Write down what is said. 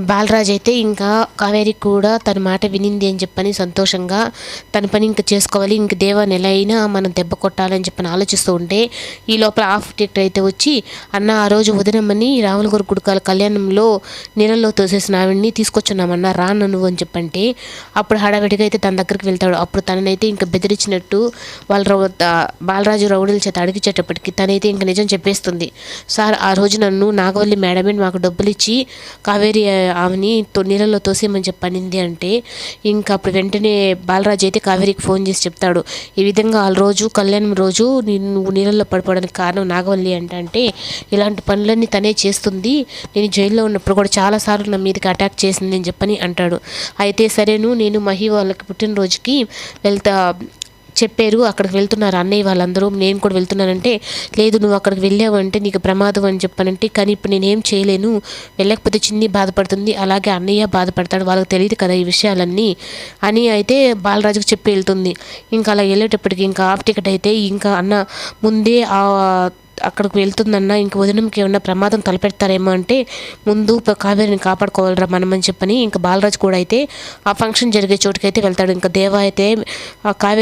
బాలరాజు అయితే ఇంకా కావేరి కూడా తన మాట వినింది అని చెప్పని సంతోషంగా తన పని ఇంకా చేసుకోవాలి, ఇంక దేవాన్ని ఎలా అయినా మనం దెబ్బ కొట్టాలని చెప్పని ఆలోచిస్తూ ఉంటే ఈ లోపల ఆఫ్ టికెట్ అయితే వచ్చి, అన్న ఆ రోజు వదినమ్మని రాములగారి గుడికాల కళ్యాణంలో నీళ్ళల్లో తోసేసిన ఆవిడ్ని తీసుకొచ్చున్నామన్న రాను నువ్వు అని చెప్పంటే, అప్పుడు హడావిడిగా అయితే తన దగ్గరికి వెళ్తాడు. అప్పుడు తననైతే ఇంకా బెదిరించినట్టు బాలరాజు రౌడీల చేత అడిగించేటప్పటికి తనైతే ఇంకా నిజం చెప్పేస్తుంది. సార్ ఆ రోజు నన్ను నాగవల్లి మేడమే మాకు డబ్బులు ఇచ్చి కావేరి ఆమెని నీళ్ళలో తోసేయమని చెప్పనింది అంటే, ఇంకా అప్పుడు వెంటనే బాలరాజు అయితే కావేరికి ఫోన్ చేసి చెప్తాడు, ఈ విధంగా ఆ రోజు కళ్యాణం రోజు నువ్వు నీళ్ళల్లో పడిపోవడానికి కారణం నాగవల్లి అంటే ఇలాంటి పనులన్నీ తనే చేస్తుంది, నేను జైల్లో ఉన్నప్పుడు కూడా చాలాసార్లు నా మీదకి అటాక్ చేసింది అని చెప్పని అంటాడు. అయితే సరేను నేను మహి వాళ్ళకి పుట్టినరోజుకి వెళ్తా చెప్పారు, అక్కడికి వెళ్తున్నారు అన్నయ్య వాళ్ళందరూ, నేను కూడా వెళ్తున్నానంటే, లేదు నువ్వు అక్కడికి వెళ్ళావంటే నీకు ప్రమాదం అని చెప్పానంటే, కానీ ఇప్పుడు నేనేం చేయలేను, వెళ్ళకపోతే చిన్ని బాధపడుతుంది, అలాగే అన్నయ్య బాధపడతాడు, వాళ్ళకి తెలియదు కదా ఈ విషయాలన్నీ అని అయితే బాలరాజుకు చెప్పి వెళ్తుంది. ఇంకా అలా వెళ్ళేటప్పటికి ఇంకా హాఫ్ టికెట్ అయితే ఇంకా అన్న ముందే అక్కడికి వెళ్తుందన్న, ఇంక వదినంకి ఏమన్నా ప్రమాదం తలపెడతారేమో అంటే, ముందు కావేరిని కాపాడుకోవాలరా మనం అని చెప్పని ఇంకా బాలరాజు కూడా అయితే ఆ ఫంక్షన్ జరిగే చోటుకైతే వెళ్తాడు. ఇంకా దేవ అయితే కావేరి